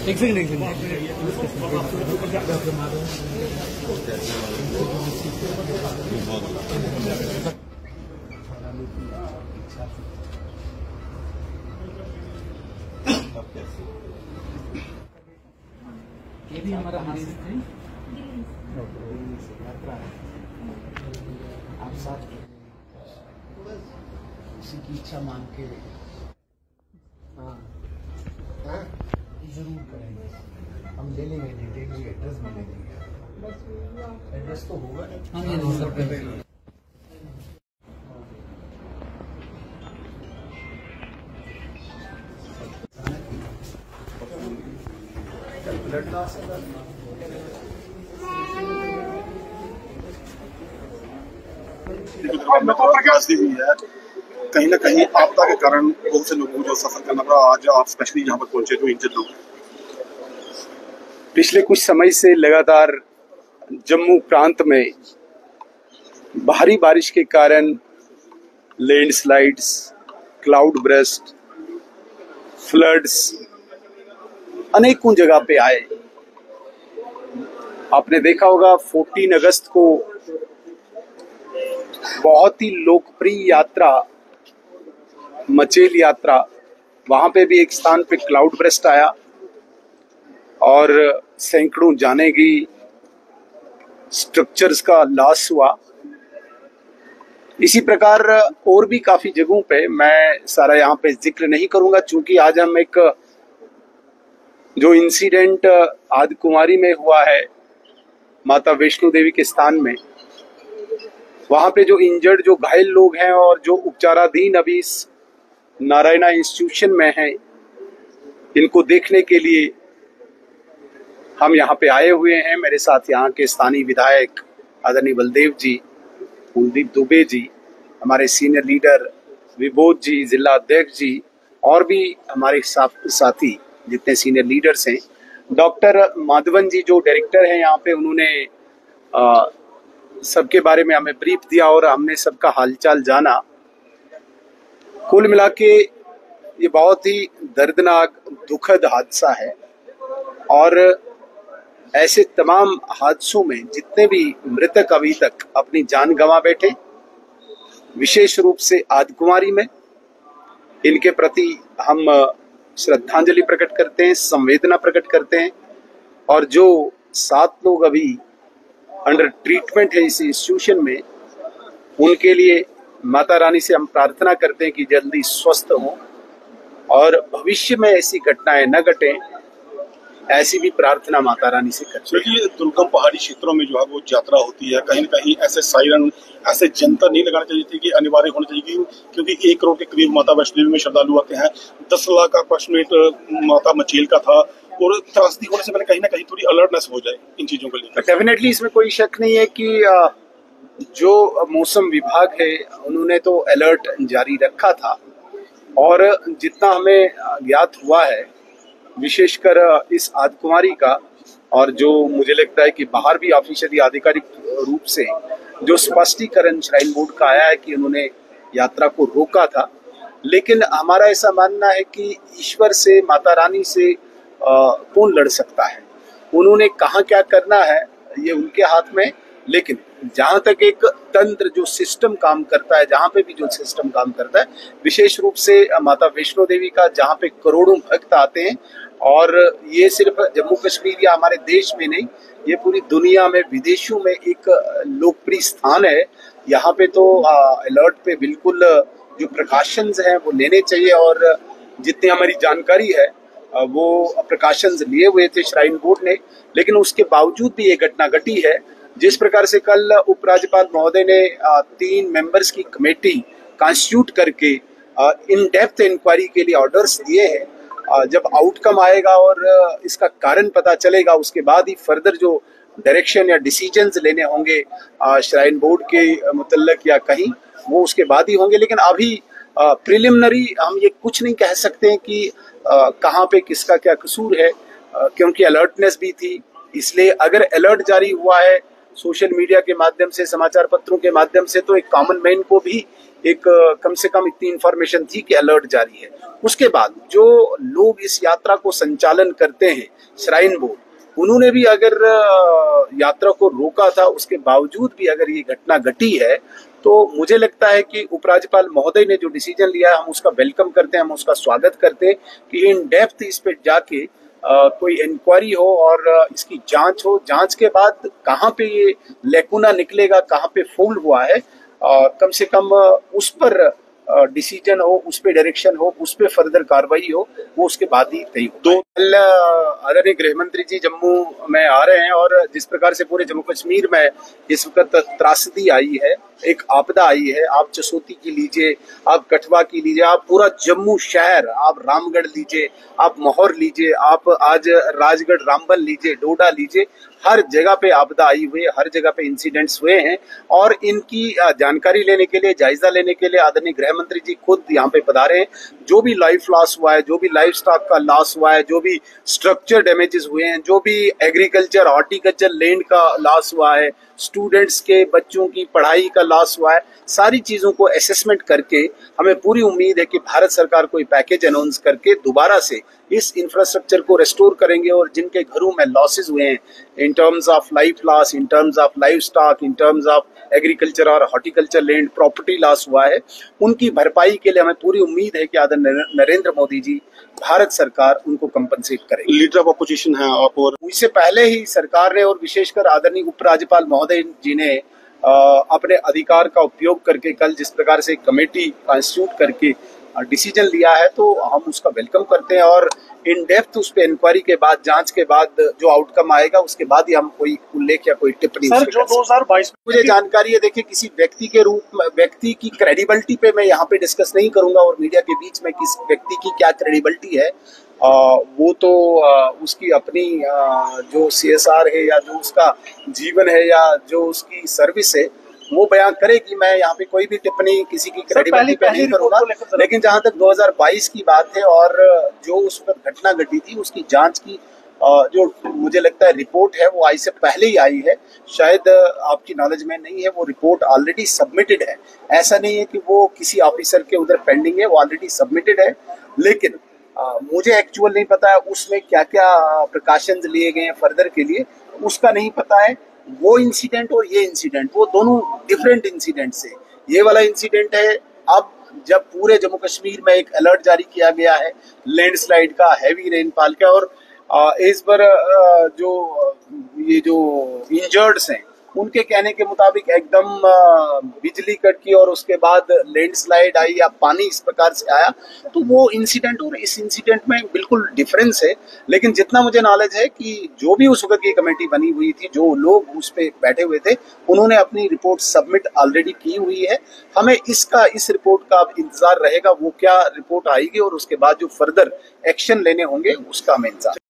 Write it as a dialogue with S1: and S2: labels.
S1: एक सेकंड ये भी हमारा हाथ है। आप साथ किसी की इच्छा मान के हाँ जरूर करेंगे। हम ले लेंगे डिटेल, एड्रेस भी ले लेंगे। एड्रेस तो होगा नहीं। हाँ ये सब करेंगे। ब्लड लॉस
S2: है, कहीं ना कहीं आपदा के कारण बहुत से लोगों को जो सफर करना पड़ा। आज आप स्पेशली यहाँ पर पहुंचे तो इंजर्ड लोग
S3: पिछले कुछ समय से लगातार जम्मू प्रांत में भारी बारिश के कारण लैंडस्लाइड्स, क्लाउड बर्स्ट, फ्लड्स अनेकों जगह पे आए। आपने देखा होगा 14 अगस्त को बहुत ही लोकप्रिय यात्रा मचेल यात्रा, वहां पे भी एक स्थान पे क्लाउड बर्स्ट आया और सैकड़ों जाने की स्ट्रक्चर्स का लॉस हुआ। इसी प्रकार और भी काफी जगहों पे, मैं सारा यहाँ पे जिक्र नहीं करूंगा क्योंकि आज हम एक जो इंसिडेंट आदि कुमारी में हुआ है माता वैष्णो देवी के स्थान में, वहां पे जो इंजर्ड, जो घायल लोग हैं और जो उपचाराधीन अभी इस नारायणा इंस्टीट्यूशन में हैं, इनको देखने के लिए हम यहाँ पे आए हुए हैं। मेरे साथ यहाँ के स्थानीय विधायक आदरणीय बलदेव जी, कुलदीप दुबे जी, हमारे सीनियर लीडर विबोध जी, जिला अध्यक्ष जी और भी हमारे साथी जितने सीनियर लीडर्स हैं। डॉक्टर माधवन जी जो डायरेक्टर हैं यहाँ पे, उन्होंने सबके बारे में हमें ब्रीफ दिया और हमने सबका हालचाल जाना। कुल मिला के ये बहुत ही दर्दनाक दुखद हादसा है और ऐसे तमाम हादसों में जितने भी मृतक अभी तक अपनी जान गंवा बैठे, विशेष रूप से आदि कुमारी में, इनके प्रति हम श्रद्धांजलि प्रकट करते हैं, संवेदना प्रकट करते हैं। और जो 7 लोग अभी अंडर ट्रीटमेंट है इस इंस्टीट्यूशन में, उनके लिए माता रानी से हम प्रार्थना करते हैं कि जल्दी स्वस्थ हों और भविष्य में ऐसी घटनाएं न घटें, ऐसी भी प्रार्थना माता रानी से करते हैं।
S2: देखिए, दुर्गम पहाड़ी क्षेत्रों में जो है वो यात्रा होती है, कहीं न कहीं ऐसे सायरन, ऐसे जंतर नहीं लगाना चाहिए थे कि अनिवार्य होना चाहिए, क्योंकि 1 करोड़ के करीब माता वैष्णो देवी में श्रद्धालु आते हैं। 10 लाख का अप्रॉक्सीमेट माता मचेल का था और त्रासदी होने से पहले कहीं ना कहीं थोड़ी अलर्टनेस हो जाए इन चीजों को लेकर।
S3: डेफिनेटली इसमें कोई शक नहीं है कि जो मौसम विभाग है उन्होंने तो अलर्ट जारी रखा था और जितना हमें ज्ञात हुआ है, विशेषकर इस आदि कुमारी का, और जो मुझे लगता है कि बाहर भी ऑफिशियली आधिकारिक रूप से जो स्पष्टीकरण श्राइन बोर्ड का आया है कि उन्होंने यात्रा को रोका था, लेकिन हमारा ऐसा मानना है कि ईश्वर से, माता रानी से कौन लड़ सकता है। उन्होंने कहाँ क्या करना है ये उनके हाथ में, लेकिन जहां तक एक तंत्र, जो सिस्टम काम करता है, जहां पे भी जो सिस्टम काम करता है, विशेष रूप से माता वैष्णो देवी का, जहां पे करोड़ों भक्त आते हैं, और ये सिर्फ जम्मू कश्मीर या हमारे देश में नहीं, ये पूरी दुनिया में, विदेशों में एक लोकप्रिय स्थान है। यहाँ पे तो अलर्ट पे बिल्कुल जो प्रिकॉशंस हैं वो लेने चाहिए और जितनी हमारी जानकारी है वो प्रिकॉशंस लिए हुए थे श्राइन बोर्ड ने, लेकिन उसके बावजूद भी ये घटना घटी है। जिस प्रकार से कल उपराज्यपाल महोदय ने 3 मेंबर्स की कमेटी कॉन्स्टिट्यूट करके इन डेप्थ इंक्वायरी के लिए ऑर्डर्स दिए हैं, जब आउटकम आएगा और इसका कारण पता चलेगा, उसके बाद ही फर्दर जो डायरेक्शन या डिसीजंस लेने होंगे श्राइन बोर्ड के मुतल्लक या कहीं, वो उसके बाद ही होंगे। लेकिन अभी प्रिलिमिनरी हम ये कुछ नहीं कह सकते हैं कि कहाँ पे किसका क्या कसूर है, क्योंकि अलर्टनेस भी थी, इसलिए अगर अलर्ट जारी हुआ है सोशल मीडिया के माध्यम से, समाचार पत्रों के माध्यम से, तो एक कॉमन मैन को भी एक कम से कम इतनी इंफॉर्मेशन थी कि अलर्ट जारी है। उसके बाद जो लोग इस यात्रा को संचालन करते हैं, श्राइन बोर्ड, उन्होंने भी अगर यात्रा को रोका था, उसके बावजूद भी अगर ये घटना घटी है, तो मुझे लगता है कि उपराज्यपाल महोदय ने जो डिसीजन लिया है, हम उसका वेलकम करते हैं, हम उसका स्वागत करते हैं कि इन डेप्थ इस पे जाके कोई इंक्वायरी हो और इसकी जांच हो। जांच के बाद कहाँ पे ये लेकुना निकलेगा, कहाँ पे फोल्ड हुआ है, कम से कम उस पर डिसीजन हो, उस पे डायरेक्शन हो, उस पे फर्दर कार्रवाई हो, वो उसके बाद ही तय हो। तो कल आदरणीय गृह मंत्री जी जम्मू में आ रहे हैं और जिस प्रकार से पूरे जम्मू कश्मीर में इस वक्त त्रासदी आई है, एक आपदा आई है, आप जसोती की लीजिए, आप कठवा की लीजिए, आप पूरा जम्मू शहर, आप रामगढ़ लीजिए, आप मोहर लीजिए, आप आज राजगढ़ रामबन लीजिए, डोडा लीजिए, हर जगह पे आपदा आई हुई है, हर जगह पे इंसिडेंट्स हुए हैं और इनकी जानकारी लेने के लिए, जायजा लेने के लिए आदरणीय गृह मंत्री जी खुद यहाँ पे पधारे हैं। जो भी लाइफ लॉस हुआ है, जो भी लाइफ स्टॉक का लॉस हुआ है, जो भी स्ट्रक्चर डैमेजेस हुए हैं, जो भी एग्रीकल्चर हॉर्टिकल्चर लैंड का लॉस हुआ है, स्टूडेंट्स के बच्चों की पढ़ाई का लॉस हुआ है, सारी चीजों को असेसमेंट करके हमें पूरी उम्मीद है कि भारत सरकार कोई पैकेज अनाउंस करके दोबारा से इस इंफ्रास्ट्रक्चर को रेस्टोर करेंगे और जिनके घरों में लॉसेस हुए हैं in terms of life loss, in terms of life stock, in terms of agriculture और हॉर्टिकल्चर लैंड प्रॉपर्टी लॉस हुआ है, उनकी भरपाई के लिए हमें पूरी उम्मीद है कि आदरणीय नरेंद्र मोदी जी, भारत सरकार उनको कंपनसेट करेगी।
S2: लीडर ऑफ अपोजिशन है आप, और
S3: इससे पहले ही सरकार ने और विशेषकर आदरणीय उपराज्यपाल महोदय जी ने अपने अधिकार का उपयोग करके कल जिस प्रकार से कमेटी कॉन्स्टिट्यूट करके डिसीजन लिया है, तो हम उसका वेलकम करते हैं और इन डेप्थ उस पर इंक्वायरी के बाद, जांच के बाद जो आउटकम आएगा उसके बाद ही हम कोई उल्लेख या कोई टिप्पणी
S4: सर, जो 2022
S3: मुझे जानकारी है, देखिए किसी व्यक्ति के रूप में, व्यक्ति की क्रेडिबिलिटी पे मैं यहाँ पे डिस्कस नहीं करूंगा और मीडिया के बीच में किस व्यक्ति की क्या क्रेडिबिलिटी है, वो तो उसकी अपनी जो CSR है या जो उसका जीवन है या जो उसकी सर्विस है वो बयान करेगी। मैं यहाँ पे कोई भी टिप्पणी किसी की क्रेडिबिलिटी पे नहीं करूंगा। लेकिन जहां तक 2022 की बात है और जो उस वक्त घटना घटी थी उसकी जांच की जो मुझे लगता है रिपोर्ट है वो आई से पहले ही आई है, शायद आपकी नॉलेज में नहीं है, वो रिपोर्ट ऑलरेडी सबमिटेड है। ऐसा नहीं है कि वो किसी ऑफिसर के उधर पेंडिंग है, वो ऑलरेडी सबमिटेड है। लेकिन मुझे एक्चुअल नहीं पता है उसमें क्या क्या प्रिकॉशंस लिए गए हैं फर्दर के लिए, उसका नहीं पता है। वो इंसिडेंट और ये इंसिडेंट वो दोनों डिफरेंट इंसिडेंट्स है। ये वाला इंसिडेंट है अब जब पूरे जम्मू कश्मीर में एक अलर्ट जारी किया गया है लैंडस्लाइड का, हैवी रेनफॉल का, और इस पर ये जो इंजर्ड्स हैं उनके कहने के मुताबिक एकदम बिजली कटकी और उसके बाद लैंडस्लाइड आई या पानी इस प्रकार से आया, तो वो इंसिडेंट और इस इंसिडेंट में बिल्कुल डिफरेंस है। लेकिन जितना मुझे नॉलेज है कि जो भी उस वक्त की कमेटी बनी हुई थी, जो लोग उस पे बैठे हुए थे, उन्होंने अपनी रिपोर्ट सबमिट ऑलरेडी की हुई है। हमें इस रिपोर्ट का अब इंतजार रहेगा, वो क्या रिपोर्ट आएगी और उसके बाद जो फर्दर एक्शन लेने होंगे उसका हमें इंतजार।